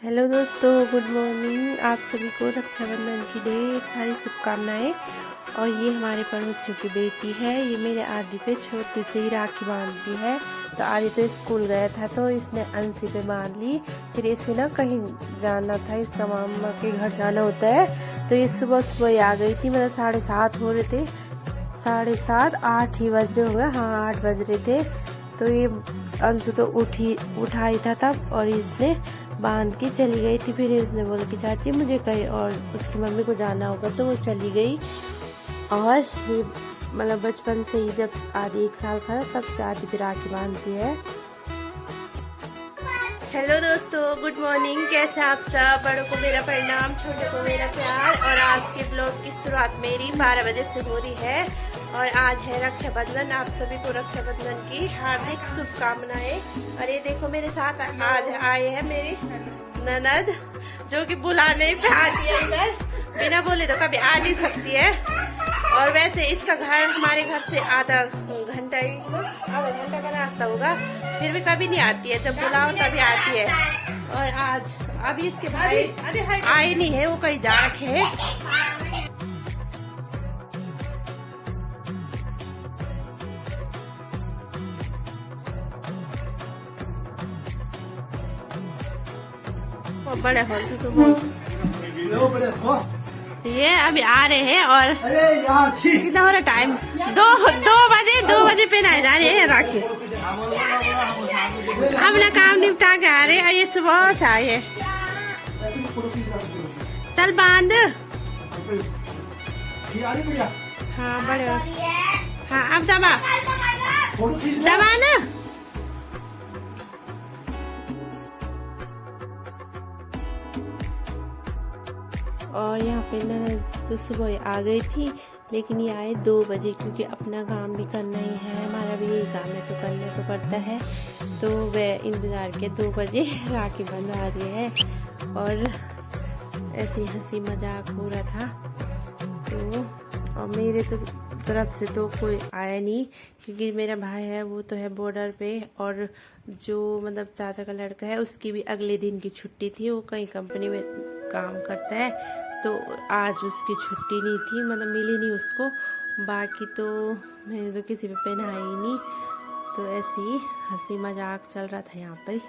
Hello दोस्तों, good morning. आप सभी को रक्षाबंधन की ढेर सारी शुभकामनाएं। और ये हमारे पड़ोसियों की बेटी है, ये मेरे आदि पे छोटी सी राखी बांधती है। तो आदि तो स्कूल गया था तो इसने अंशी पे बांध ली। फिर इसे ना कहीं जाना था, इसका मामा के घर जाना होता है। तो ये सुबह सुबह ही आ गई थी, मतलब 7:30 हो रहे थे, 7:30 8 ही बज रहे होंगे, हाँ 8 बज रहे थे। तो ये अंशु तो उठा ही था तब, और इसने बांध के चली गई थी। फिर उसने बोला कि चाची मुझे कहीं और उसकी मम्मी को जाना होगा, तो वो चली गई। और ये मतलब बचपन से ही, जब आदि 1 साल का तब से आदि पे राखी बांधती है। हेलो दोस्तों, गुड मॉर्निंग। कैसे आप सब? बड़ों को मेरा प्रणाम, छोटों को मेरा प्यार। और आज के ब्लॉग की शुरुआत मेरी 12 बजे से हो रही है। और आज है रक्षाबंधन। आप सभी को रक्षाबंधन की हार्दिक शुभकामनाएं। और ये देखो मेरे साथ आज आए हैं मेरी ननद, जो कि बुलाने पे आती है इधर, बिना बोले तो कभी आ नहीं सकती है। और वैसे इसका घर हमारे घर से आधा घंटा का रास्ता होगा, फिर भी कभी नहीं आती है, जब बुलाओ तभी आती है। और आज अभी इसके भाई आए नहीं है, वो कहीं जा रखे हैं। बड़े हॉल तो ये अभी आ रहे हैं। और कितना हो रहा टाइम? 2 बजे पहनाए जा रहे हैं राखी। अपना काम निपटा के आ रहे हैं। ये सुबह से आए हैं। चल बांध। हाँ बड़े, हाँ अब दबा ना। और यहाँ पे ननद तो सुबह आ गई थी, लेकिन ये आए 2 बजे, क्योंकि अपना काम भी करना ही है, हमारा भी यही काम है, तो करना तो पड़ता है। तो वह इंतज़ार के 2 बजे राखी बंधवा रही है। और ऐसे हंसी मजाक हो रहा था। तो और मेरे तो तरफ से तो कोई आया नहीं, क्योंकि मेरा भाई है वो तो है बॉर्डर पे। और जो मतलब चाचा का लड़का है, उसकी भी अगले दिन की छुट्टी थी, वो कहीं कंपनी में काम करता है, तो आज उसकी छुट्टी नहीं थी, मतलब मिली नहीं उसको। बाकी तो मैंने तो किसी पे पहना ही नहीं। तो ऐसे ही हंसी मजाक चल रहा था यहाँ पर।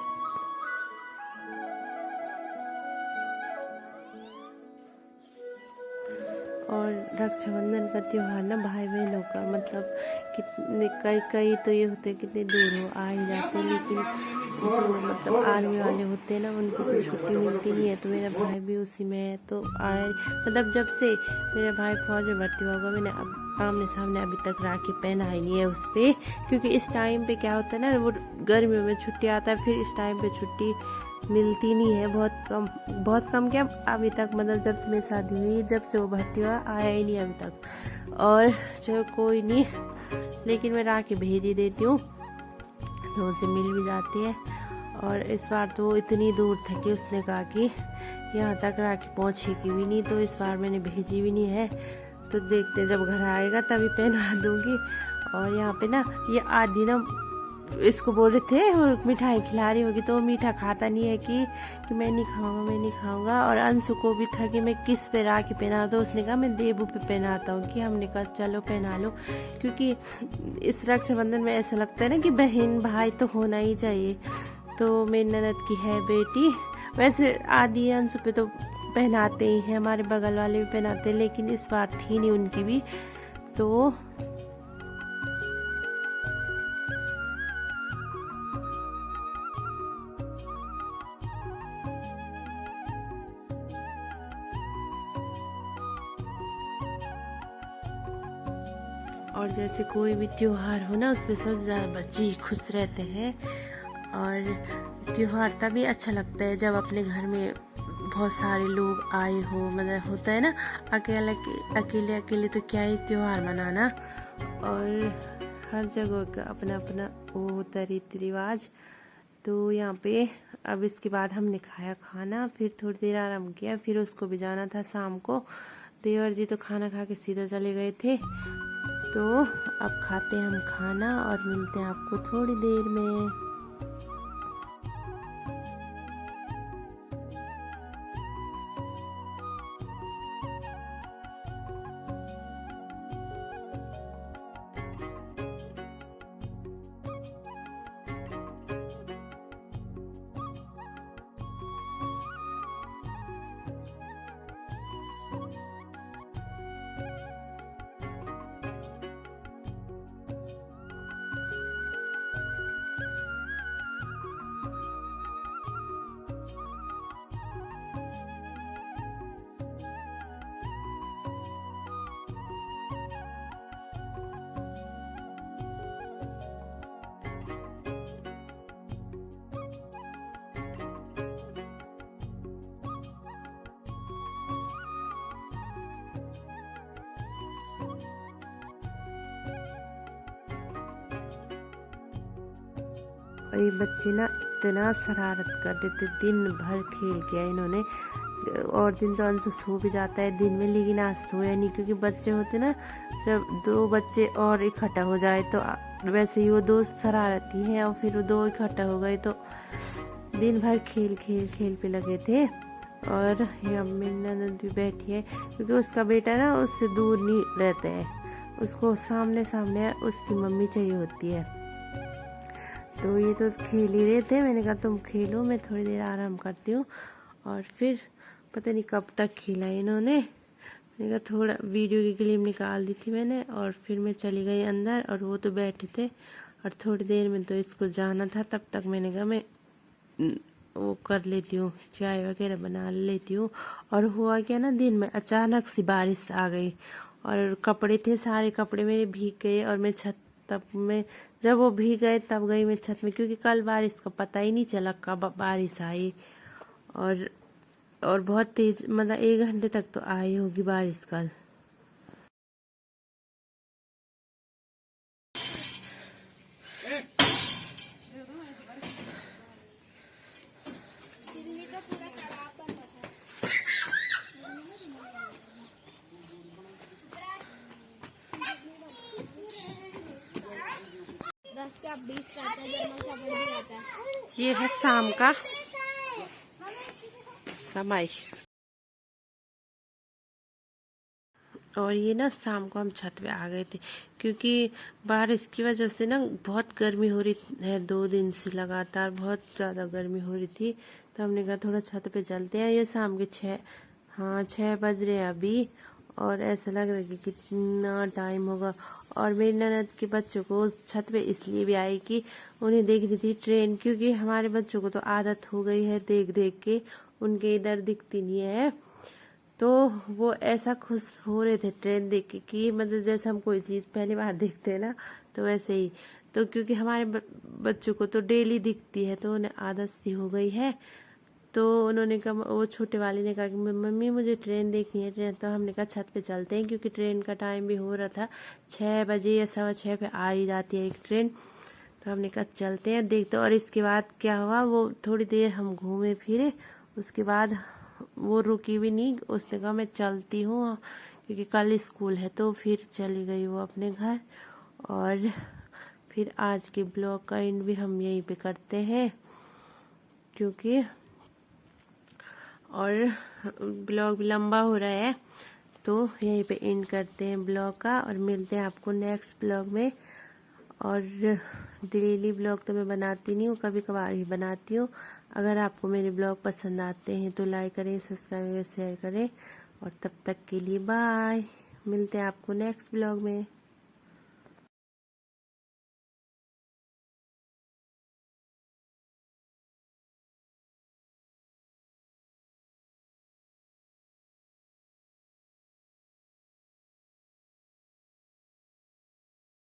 और रक्षाबंधन का त्योहार ना भाई बहनों का, मतलब कितने कई तो ये होते हैं कितने दूर हो आ ही जाते हैं, लेकिन जो मतलब आर्मी वाले होते हैं ना, उनको तो छुट्टी मिलती नहीं है। तो मेरा भाई भी उसी में है, तो आए मतलब जब से मेरा भाई फौज में भर्ती होगा, मैंने अब आमने सामने अभी तक राखी पहना ही नहीं है उस पर। क्योंकि इस टाइम पे क्या होता है ना, वो गर्मियों में छुट्टी आता है, फिर इस टाइम पे छुट्टी मिलती नहीं है, बहुत कम क्या अभी तक, मतलब जब से मेरी शादी हुई, जब से वो भर्ती हुआ, आया ही नहीं अभी तक। और चलो कोई नहीं, लेकिन मैं राखी भेज ही देती हूँ, तो उसे मिल भी जाती है। और इस बार तो इतनी दूर था कि उसने कहा कि यहाँ तक राखी पहुँचेगी भी नहीं, तो इस बार मैंने भेजी भी नहीं है। तो देखते जब घर आएगा तभी पहना दूँगी। और यहाँ पे ना ये आदि ना इसको बोल रहे थे और मिठाई खिला रही होगी, तो वो मीठा खाता नहीं है कि मैं नहीं खाऊंगा। और अंशु को भी था कि मैं किस पे राखी पहना, तो उसने कहा मैं देबू पे पहनाता हूँ। कि हमने कहा चलो पहना लो, क्योंकि इस रक्षाबंधन में ऐसा लगता है ना कि बहन भाई तो होना ही चाहिए। तो मेरी ननद की है बेटी, वैसे आदि अंशु पे तो पहनाते ही हैं, हमारे बगल वाले भी पहनाते हैं, लेकिन इस बार थी नहीं उनकी भी। तो और जैसे कोई भी त्योहार हो ना, उसमें सबसे ज़्यादा बच्चे खुश रहते हैं। और त्योहार तभी अच्छा लगता है जब अपने घर में बहुत सारे लोग आए हो, मतलब होता है ना, अकेले तो क्या ही त्योहार मनाना। और हर जगह का अपना अपना वो होता है रीति रिवाज। तो यहाँ पे अब इसके बाद हमने खाया खाना, फिर थोड़ी देर आराम किया, फिर उसको भी जाना था शाम को। देवर जी तो खाना खा के सीधा चले गए थे। तो अब खाते हैं हम खाना और मिलते हैं आपको थोड़ी देर में। और ये बच्चे ना इतना शरारत कर रहे थे, दिन भर खेल किया इन्होंने। और दिन तो अंशु सो भी जाता है दिन में, लेकिन आज सोया नहीं, क्योंकि बच्चे होते ना, जब दो बच्चे और इकट्ठा हो जाए तो वैसे ही वो दो शरारती हैं, और फिर वो दो इकट्ठा हो गए तो दिन भर खेल खेल खेल पे लगे थे। और यहाँ मेरी ननद भी बैठी है, क्योंकि उसका बेटा ना उससे दूर नहीं रहता है, उसको सामने सामने उसकी मम्मी चाहिए होती है। तो ये तो खेल ही रहे थे, मैंने कहा तुम खेलो, मैं थोड़ी देर आराम करती हूँ। और फिर पता नहीं कब तक खेला इन्होंने। मैंने कहा थोड़ा वीडियो की क्लिप निकाल दी थी मैंने, और फिर मैं चली गई अंदर, और वो तो बैठे थे। और थोड़ी देर में तो इसको जाना था, तब तक मैंने कहा मैं वो कर लेती हूँ, चाय वगैरह बना लेती हूँ। और हुआ क्या ना, दिन में अचानक सी बारिश आ गई, और कपड़े थे, सारे कपड़े मेरे भीग गए। और मैं छत तब मैं जब वो भीग गए तब गई मैं छत में, क्योंकि कल बारिश का पता ही नहीं चला कब बारिश आई। और बहुत तेज, मतलब 1 घंटे तक तो आई होगी बारिश कल। ये है शाम का समय, और ये ना शाम को हम छत पे आ गए थे, क्योंकि बारिश की वजह से ना बहुत गर्मी हो रही है, 2 दिन से लगातार बहुत ज़्यादा गर्मी हो रही थी। तो हमने कहा थोड़ा छत पे चलते हैं। ये शाम के 6 बज रहे हैं अभी, और ऐसा लग रहा है कि कितना टाइम होगा। और मेरी ननद के बच्चों को छत पे इसलिए भी आई कि उन्हें देख रही थी ट्रेन, क्योंकि हमारे बच्चों को तो आदत हो गई है देख देख के, उनके इधर दिखती नहीं है। तो वो ऐसा खुश हो रहे थे ट्रेन देख के कि मतलब जैसे हम कोई चीज़ पहली बार देखते हैं ना, तो वैसे ही। तो क्योंकि हमारे बच्चों को तो डेली दिखती है, तो उन्हें आदत सी हो गई है। तो उन्होंने कहा, वो छोटे वाले ने कहा कि मम्मी मुझे ट्रेन देखनी है, ट्रेन। तो हमने कहा छत पे चलते हैं, क्योंकि ट्रेन का टाइम भी हो रहा था, 6 बजे या 6:15 पे आ ही जाती है एक ट्रेन। तो हमने कहा चलते हैं, देखते। और इसके बाद क्या हुआ, वो थोड़ी देर हम घूमे फिरे, उसके बाद वो रुकी भी नहीं, उसने कहा मैं चलती हूँ, क्योंकि कल स्कूल है। तो फिर चली गई वो अपने घर। और फिर आज के ब्लॉग का एंड भी हम यहीं पे करते हैं, क्योंकि और ब्लॉग भी लंबा हो रहा है, तो यहीं पे एंड करते हैं ब्लॉग का, और मिलते हैं आपको नेक्स्ट ब्लॉग में। और डेली ब्लॉग तो मैं बनाती नहीं हूँ, कभी कभार ही बनाती हूँ। अगर आपको मेरे ब्लॉग पसंद आते हैं तो लाइक करें, सब्सक्राइब करें, शेयर करें। और तब तक के लिए बाय, मिलते हैं आपको नेक्स्ट ब्लॉग में।